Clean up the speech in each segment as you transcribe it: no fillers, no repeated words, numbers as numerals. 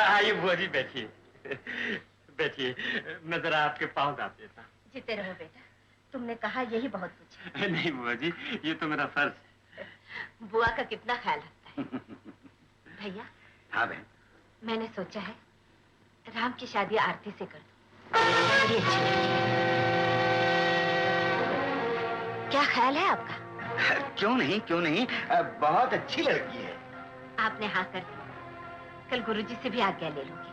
आइए बुआ जी बैठिए बैठिए, मैं जरा आपके पाँव दाब देता। जीते रहो बेटा, तुमने कहा यही बहुत कुछ है। नहीं बुआ जी, ये तो मेरा फर्ज है। बुआ का कितना ख्याल रखता है। भैया। हाँ बहन। मैंने सोचा है राम की शादी आरती से कर दो, बड़ी अच्छी लगती है। क्या ख्याल है आपका? क्यों नहीं, बहुत अच्छी लड़की है। आपने हाँ कर दी, कल गुरुजी से भी आज्ञा ले लूंगी।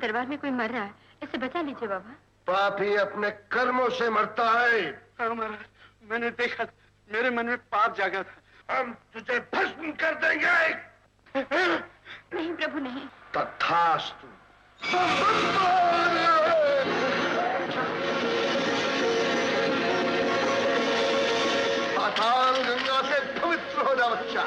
दरबार में कोई मर रहा है, इसे बचा लीजिए बाबा। पापी अपने कर्मों से मरता है। हाँ महाराज, मैंने देखा, मेरे मन में पाप जागा था। हम तुझे भस्म कर देंगे। नहीं प्रभु नहीं। तथास्तु। पाताल गंगा से पवित्र हो जा बच्चा।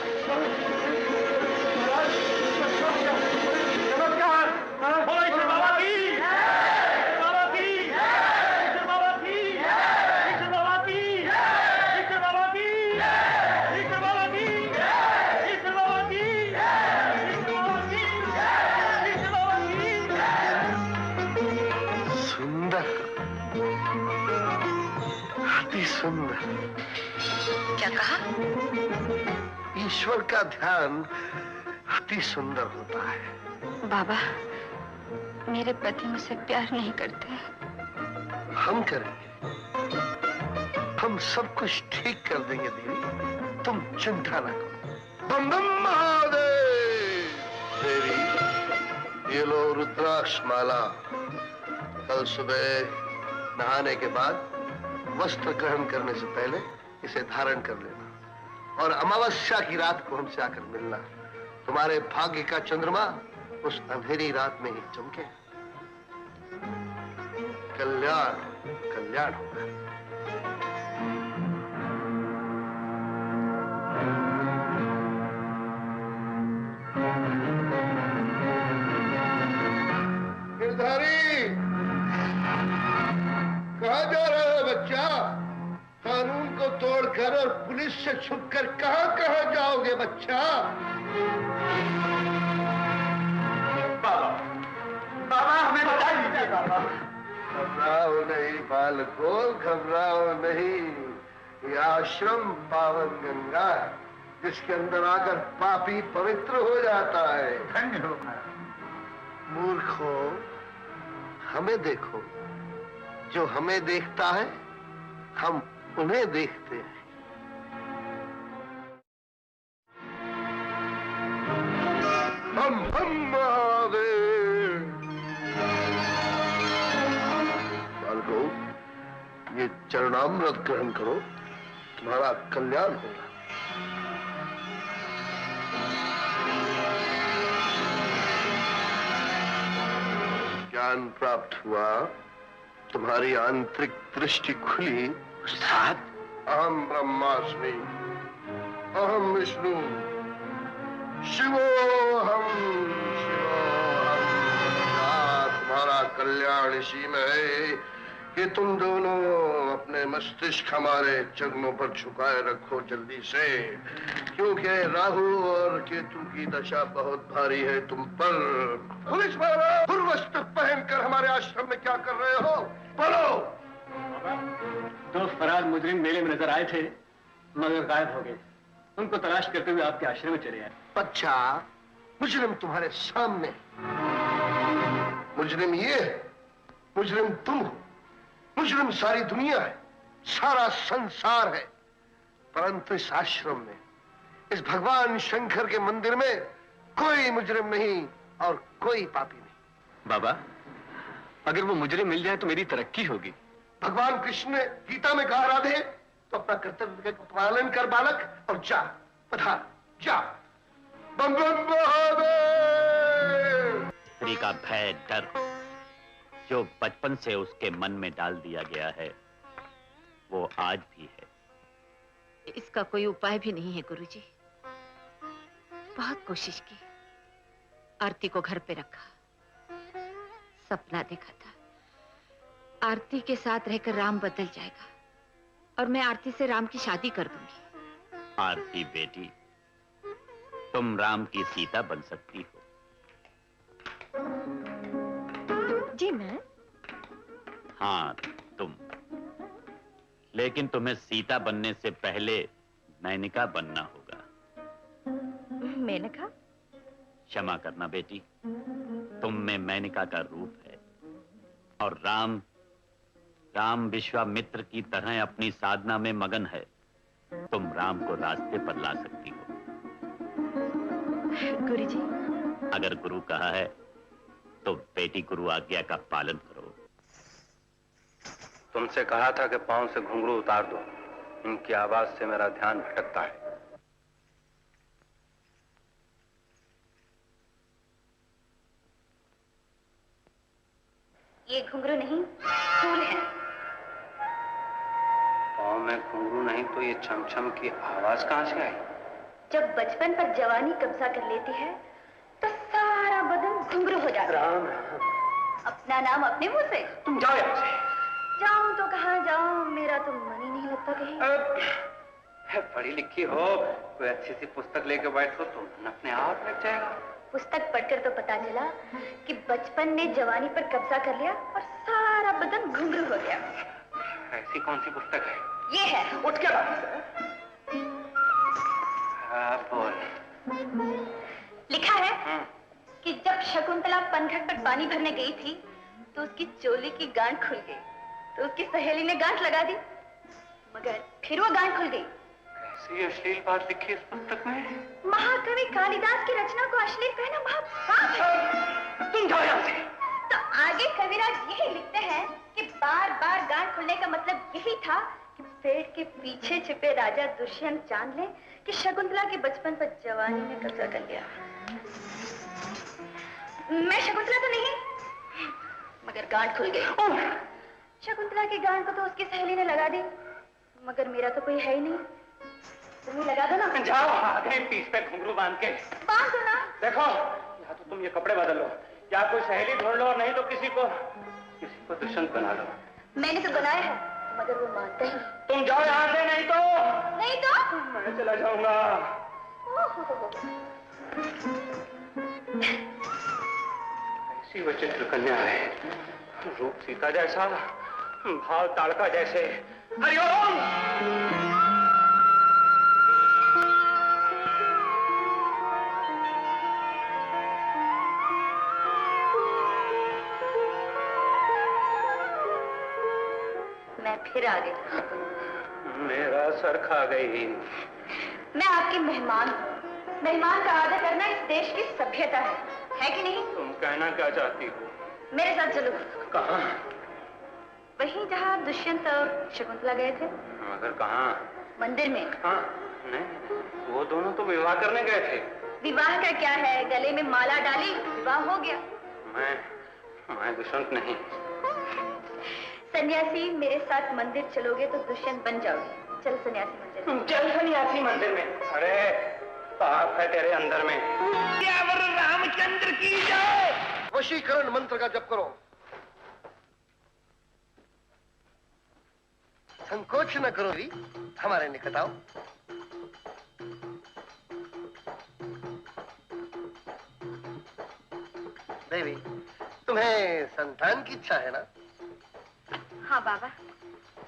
सुंदर। क्या कहा? ईश्वर का ध्यान अति सुंदर होता है। बाबा, मेरे पति मुझसे प्यार नहीं करते। हम करेंगे, हम सब कुछ ठीक कर देंगे देवी, तुम चिंता न करो। बम बम महादेव। देवी, ये लो रुद्राक्ष माला। कल सुबह नहाने के बाद वस्त्र ग्रहण करने से पहले इसे धारण कर लेना और अमावस्या की रात को हमसे आकर मिलना। तुम्हारे भाग्य का चंद्रमा उस अंधेरी रात में ही चमके। कल्याण कल्याण होगा। गिरधारी, कहाँ जा रहे हो बच्चा? कानून को तोड़कर और पुलिस से छुपकर कहाँ जाओगे बच्चा? बाबा, बाबा हमें बचा लीजिए बाबा। घबराओ नहीं बालको, घबराओ नहीं। ये आश्रम पावन गंगा है, जिसके अंदर आकर पापी पवित्र हो जाता है। धन्य हो महाराज। मूर्खो, हमें देखो। जो हमें देखता है हम उन्हें देखते हैं। हम महादेव। चरणामृत ग्रहण करो, तुम्हारा कल्याण होगा। ज्ञान प्राप्त हुआ, तुम्हारी आंतरिक दृष्टि खुली। उस्ताद, अहम ब्रह्मास्मि, अहम विष्णु, शिवोहम, शिवोहम। तुम्हारा कल्याण इसी में है कि तुम दोनों अपने मस्तिष्क हमारे चरणों पर झुकाए रखो जल्दी से, क्योंकि राहु और केतु की दशा बहुत भारी है तुम पर। पुलिस वाला, पूर्वस्त्र पहनकर हमारे आश्रम में क्या कर रहे हो? बोलो। दो फरार मुजरिम मेले में नजर आए थे, मगर गायब हो गए। उनको तलाश करते हुए आपके आश्रम में चले आए। अच्छा, मुजरिम तुम्हारे सामने। मुजरिम ये है, मुजरिम तुम हो, मुजरिम सारी दुनिया है, सारा संसार है। परंतु इस आश्रम में, इस भगवान शंकर के मंदिर में कोई मुजरिम नहीं और कोई पापी नहीं। बाबा, अगर वो मुजरिम मिल जाए तो मेरी तरक्की होगी। भगवान कृष्ण ने गीता में कहा, राधे तो अपना कर्तव्य का पालन कर बालक, और जा, पधार, जा। बम बम महादेव। स्त्री का भय, डर जो बचपन से उसके मन में डाल दिया गया है, वो आज भी है। इसका कोई उपाय भी नहीं है गुरुजी। बहुत कोशिश की, आरती को घर पे रखा, सपना देखा था आरती के साथ रहकर राम बदल जाएगा और मैं आरती से राम की शादी कर दूंगी। आरती बेटी, तुम राम की सीता बन सकती हो। जी मैं? हाँ तुम, लेकिन तुम्हें सीता बनने से पहले मेनका बनना होगा। मेनका? क्षमा करना बेटी, तुम में मेनका का रूप है और राम विश्वामित्र की तरह अपनी साधना में मगन है। तुम राम को रास्ते पर ला सकती हो। गुरुजी, अगर गुरु कहा है तो बेटी गुरु आज्ञा का पालन करो। तुमसे कहा था कि पांव से घुंघरू उतार दो, इनकी आवाज से मेरा ध्यान भटकता है। ये घुंघरू नहीं, फूल है। पांव में घुंघरू नहीं तो ये छमछम की आवाज कहां से आई? जब बचपन पर जवानी कब्जा कर लेती है तो सारा बदन घुंघरू हो जाता है। राम राम। अपना नाम अपने मुंह से। तुम जाओ यहाँ से। जाऊं तो कहाँ जाऊं, मेरा तो मन ही नहीं लगता कहीं। पढ़ी लिखी हो, कोई अच्छी सी पुस्तक लेके बैठो तो मन अपने आप लग जाएगा। पुस्तक पढ़कर तो पता चला कि बचपन ने जवानी पर कब्जा कर लिया और सारा बदन घुंघरू हो गया। ऐसी कौन सी पुस्तक है? ये है। उठ के बात। हाँ बोल। लिखा है कि जब शकुंतला पनघट पर पानी भरने गई थी तो उसकी चोली की गांठ खुल गई, तो उसकी सहेली ने गांठ लगा दी, मगर फिर वो गांठ खुल गई। कैसी अश्लील बात लिखी इस पुस्तक में? महाकवि कालिदास की रचना को अश्लील कहना महापाप है। तुम जाओ यहाँ से। तो आगे कविराज यही लिखते हैं कि बार बार गांठ खुलने का मतलब यही था कि पेड़ के पीछे छिपे राजा दुष्यंत जान ले कि शकुंतला के बचपन पर जवानी ने कब्जा कर लिया। मैं शकुंतला तो नहीं, मगर गांठ खुल गई। शकुंतला की गांठ को तो उसकी सहेली ने लगा दी, मगर मेरा तो कोई है ही नहीं। तुम्हें लगा दो ना। जाओ, आगे पीठ पे घुंघरू बांध के। बांध दो ना। देखो, या तो तुम ये कपड़े बदल लो, या कोई सहेली ढूंढ लो, नहीं तो किसी को दुष्यंत बना लो। मैंने तो बनाया है, मगर वो मानता ही। तुम जाओ यहाँ से, नहीं तो मैं चला जाऊंगा। ऐसी विचित्र कन्या है, रूप सीता जैसा, भाव ताड़का जैसे। हरिओम। मैं फिर आ गई। मेरा सर खा गई। मैं आपकी मेहमान हूँ। मेहमान का आदर करना इस देश की सभ्यता है कि नहीं? तुम कहना क्या चाहती हो? मेरे साथ चलो। कहाँ? वहीं जहाँ दुष्यंत और शकुंतला गए थे। मगर कहाँ? मंदिर में। हाँ, नहीं, वो दोनों तो विवाह करने गए थे। विवाह का क्या है, गले में माला डाली, विवाह हो गया। मैं दुष्यंत नहीं। सन्यासी, मेरे साथ मंदिर चलोगे तो दुष्यंत बन जाओगे। चल सन्यासी मंदिर। चल सन्यासी मंदिर में। अरे पाप है तेरे अंदर में। रामचंद्र की जय। वशीकरण मंत्र का जप करो। संकोच न करो देवी, हमारे निकट आओ। देवी, तुम्हें संतान की इच्छा है ना? हाँ बाबा,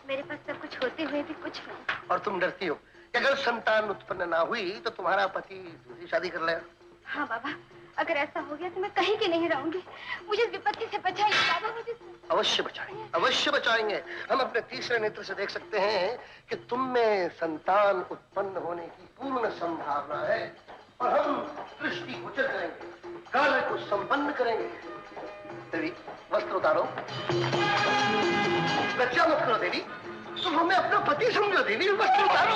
मेरे पास सब कुछ होते हुए भी कुछ नहीं। और तुम डरती हो कि अगर संतान उत्पन्न ना हुई तो तुम्हारा पति दूसरी शादी कर लेगा। हाँ बाबा, अगर ऐसा हो गया तो मैं कहीं की नहीं रहूंगी। मुझे इस विपत्ति से बचाइए बाबा, मुझे। अवश्य बचाएंगे, अवश्य बचाएंगे। हम अपने तीसरे नेत्र से देख सकते हैं कि तुम में संतान उत्पन्न होने की पूर्ण संभावना है और हम दृष्टि गोचर करेंगे, कार्य को संपन्न करेंगे। देवी, वस्त्र उतारो। लज्जा मत करो देवी, तुम हमें अपना पति समझो देवी। वस्त्र उतारो,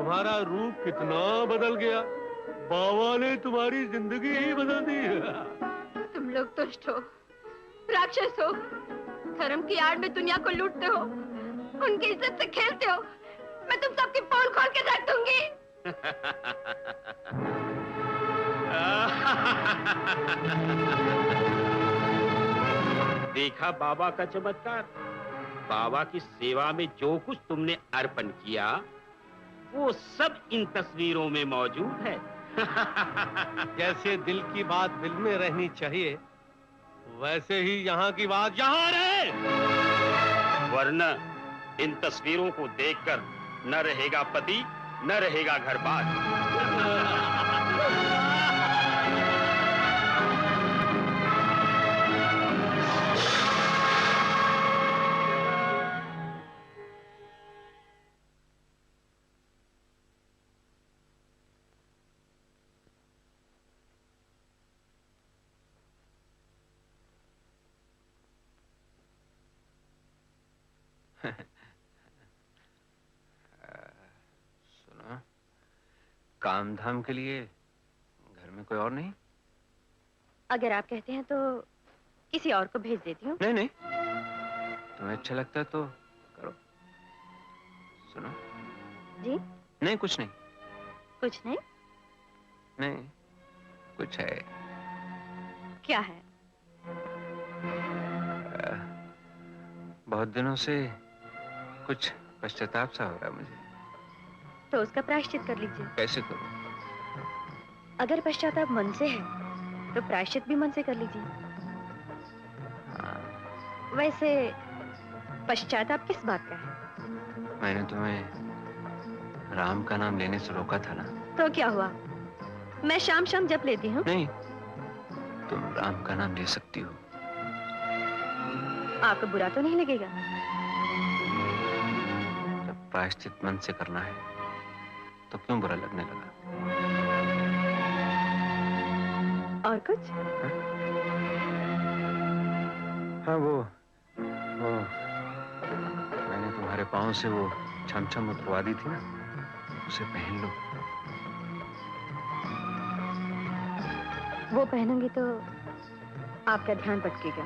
तुम्हारा रूप कितना बदल गया। बाबा ने तुम्हारी जिंदगी ही बदल दी। तुम लोग दुष्ट हो, राक्षस हो, धर्म की आड़ में दुनिया को लूटते हो, उनकी इज्जत से खेलते हो। मैं तुम सबकी पोल खोल के रख दूंगी। देखा बाबा का चमत्कार। बाबा की सेवा में जो कुछ तुमने अर्पण किया वो सब इन तस्वीरों में मौजूद है। जैसे दिल की बात दिल में रहनी चाहिए, वैसे ही यहाँ की बात यहाँ रहे। वरना इन तस्वीरों को देखकर न रहेगा पति न रहेगा घर बार। सुनो, काम धाम के लिए घर में कोई और नहीं? अगर आप कहते हैं तो किसी और को भेज देती हूँ। नहीं नहीं, तुम्हें अच्छा लगता है तो करो। सुनो। जी? नहीं कुछ नहीं। कुछ नहीं? नहीं कुछ है। क्या है? बहुत दिनों से कुछ पश्चाताप सा हो रहा है मुझे। तो उसका प्रायश्चित कर लीजिए। कैसे करूं? अगर पश्चाताप मन से है तो प्रायश्चित भी मन से कर लीजिए। वैसे पश्चाताप किस बात का है? मैंने तुम्हें राम का नाम लेने से रोका था ना। तो क्या हुआ? मैं शाम शाम जप लेती हूँ। नहीं, तुम राम का नाम ले सकती हो। आपको बुरा तो नहीं लगेगा? जब प्रायश्चित मन से करना है तो क्यों बुरा लगने लगा? और कुछ? हाँ वो मैंने तुम्हारे पाँव से वो छमछम उतरवा दी थी ना, उसे पहन लो। वो पहनूंगी तो आपका ध्यान भटकेगा।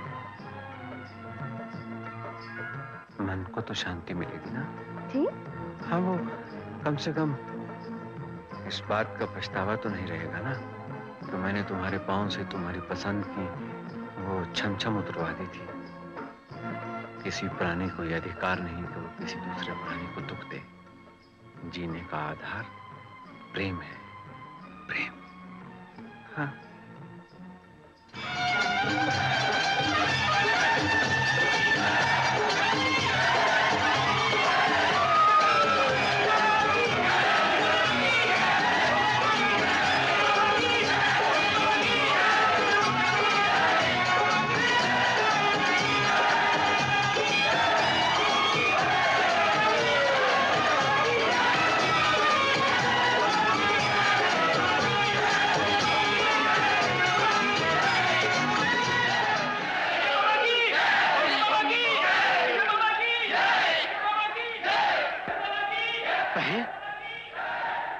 मन को तो शांति मिलेगी ना? जी? हाँ, वो कम से कम इस बात का पछतावा तो नहीं रहेगा ना कि मैंने तुम्हारे पाँव से तुम्हारी पसंद की वो छम उतरवा दी थी। किसी प्राणी को यह अधिकार नहीं कि वो किसी दूसरे प्राणी को दुख दे। जीने का आधार प्रेम है, प्रेम। हाँ।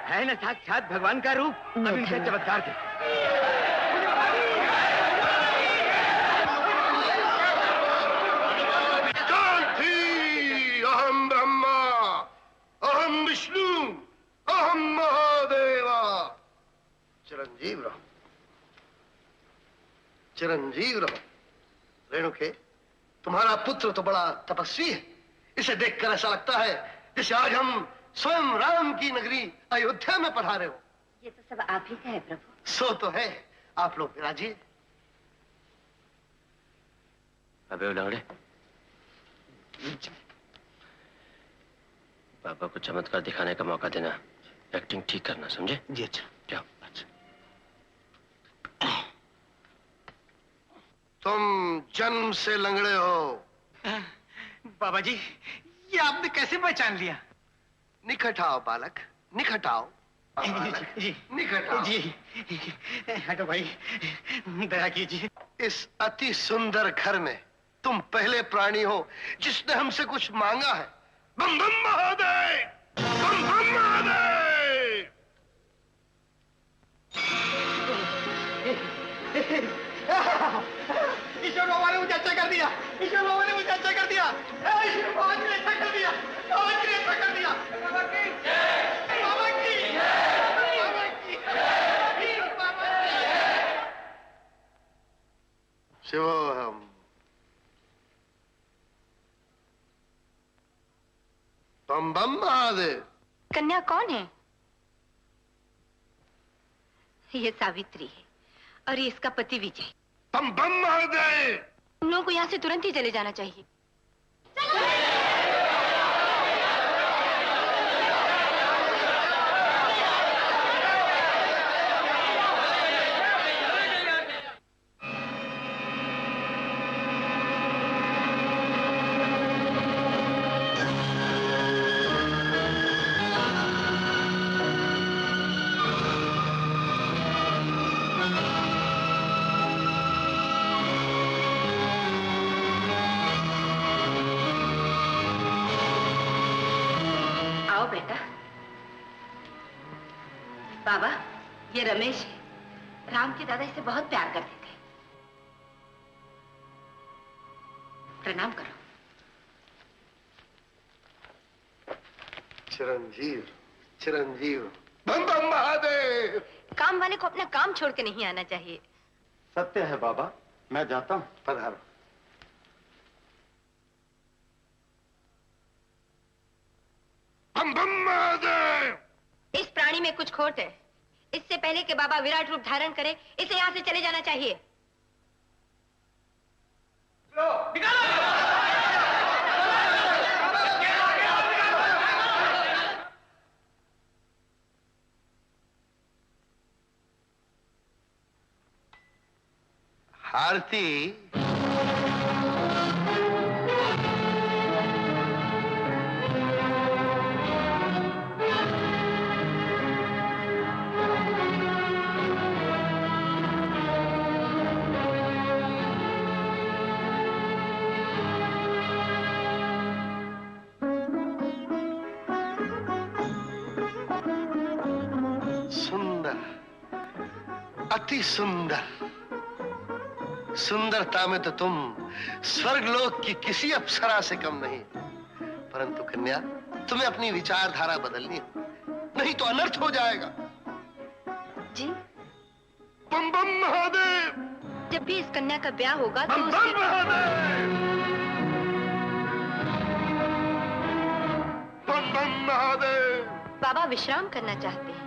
है ना साक्षात भगवान का रूप। अब इनका चमत्कार थे। अहम ब्रह्मा, अहम विष्णु, अहम महादेवा। चिरंजीव रहो, चिरंजीव रहो। रेणुके, तुम्हारा पुत्र तो बड़ा तपस्वी है। इसे देखकर ऐसा लगता है जैसे आज हम स्वयं राम की नगरी अयोध्या में पधारे हो। ये तो सब आप ही का है प्रभु। सो तो है, आप लोग विराजिए। अबे उलंगड़े, पापा को चमत्कार दिखाने का मौका देना, एक्टिंग ठीक करना, समझे? जी अच्छा। क्या? तुम जन्म से लंगड़े हो। बाबा जी, ये आपने कैसे पहचान लिया? निकट आओ बालक, निकट आओ। जी, निकट आओ। जी, हटो भाई, दया कीजिए। इस अति सुंदर घर में तुम पहले प्राणी हो जिसने हमसे कुछ मांगा है। बम बम महादेव, बम बम महादेव। ईश्वर बाबा ने मुझे अच्छा कर दिया। ईश्वर बाबा ने मुझे अच्छा कर दिया। ईश्वर बाबा ने अच्छा कर दिया। बाबा जी ने अच्छा कर दिया। बाबा की जय, बाबा की जय, बाबा की जय, बाबा की जय। शिवोहम। बम बम महादेव। कन्या कौन है? ये सावित्री है और ये इसका पति विजय। बम बम महादेव। उन लोगों को यहाँ से तुरंत ही चले जाना चाहिए। बाबा, ये रमेश है। राम के दादा इसे बहुत प्यार करते थे। प्रणाम करो। चिरंजीव, चिरंजीव। बम बम महादेव। काम वाले को अपना काम छोड़ के नहीं आना चाहिए। सत्य है बाबा, मैं जाता हूँ। पधारो। बम बम महादेव। इस प्राणी में कुछ खोट है। इससे पहले कि बाबा विराट रूप धारण करे, इसे यहाँ से चले जाना चाहिए। आरती। अति सुंदर। सुंदरता में तो तुम स्वर्गलोक की किसी अप्सरा से कम नहीं। परंतु कन्या, तुम्हें अपनी विचारधारा बदलनी हो, नहीं तो अनर्थ हो जाएगा। जी, बम बम महादेव। जब भी इस कन्या का ब्याह होगा तो बम बम महादेव। बम बम महादेव। बाबा विश्राम करना चाहते हैं।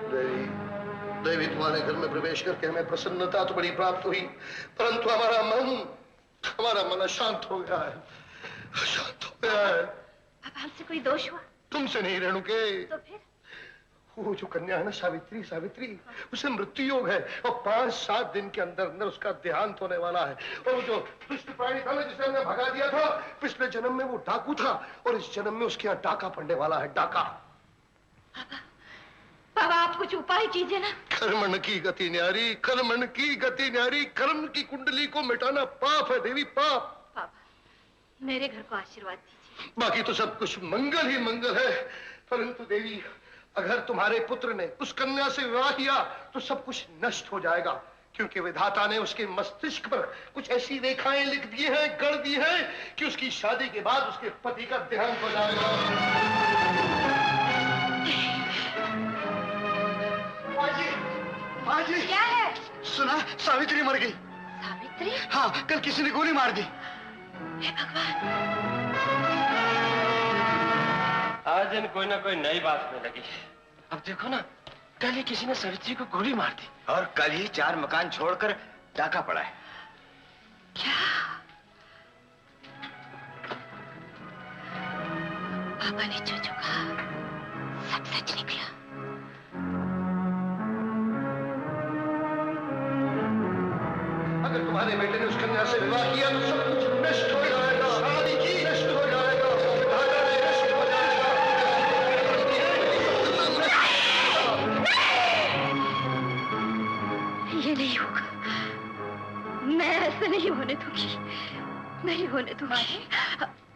देवी, देवी तुम्हारे घर में प्रवेश करके हमें प्रसन्नता तो बड़ी प्राप्त हुई, परंतु हमारा मन अशांत हो गया है, अशांत हो गया है। अब हमसे कोई दोष हुआ? तुमसे नहीं रेणुके। तो फिर? वो जो कन्या है ना, सावित्री, उसे मृत्यु योग है और 5-7 दिन के अंदर अंदर उसका देहांत होने वाला है। और वो जो दुष्ट प्राणी था ना, जिसे हमने भगा दिया था, पिछले जन्म में वो डाकू था और इस जन्म में उसके यहाँ डाका पड़ने वाला है, डाका। बाबा आप कुछ उपाय कीजिए ना। कर्मण की गति न्यारी, कर्मण की गति न्यारी। कर्म की कुंडली को मिटाना पाप है देवी, पाप। बाबा मेरे घर को आशीर्वाद दीजिए। बाकी तो सब कुछ मंगल ही मंगल है, परंतु देवी अगर तुम्हारे पुत्र ने उस कन्या से विवाह किया तो सब कुछ नष्ट हो जाएगा, क्योंकि विधाता ने उसके मस्तिष्क पर कुछ ऐसी रेखाएं लिख दी हैं, गढ़ दी हैं कि उसकी शादी के बाद उसके पति का देहांत हो जाएगा। माँ जी, क्या है? सुना, सावित्री मर गई। सावित्री? हाँ, कल किसी ने गोली मार दी। हे भगवान। आज दिन कोई ना कोई नई बात होने लगी। अब देखो ना, कल ही किसी ने सावित्री को गोली मार दी और कल ही 4 मकान छोड़कर डाका पड़ा है। क्या? पापा ने जो कहा सब सच निकला। अगर तुम्हारे बेटे ने उस कन्या से विवाह किया तो सब कुछ नष्ट हो जाएगा, शादी की नष्ट हो जाएगा, विधाता ने नष्ट हो जाएगा। ये नहीं होगा, मैं ऐसे नहीं होने दूंगी, नहीं होने दूंगी।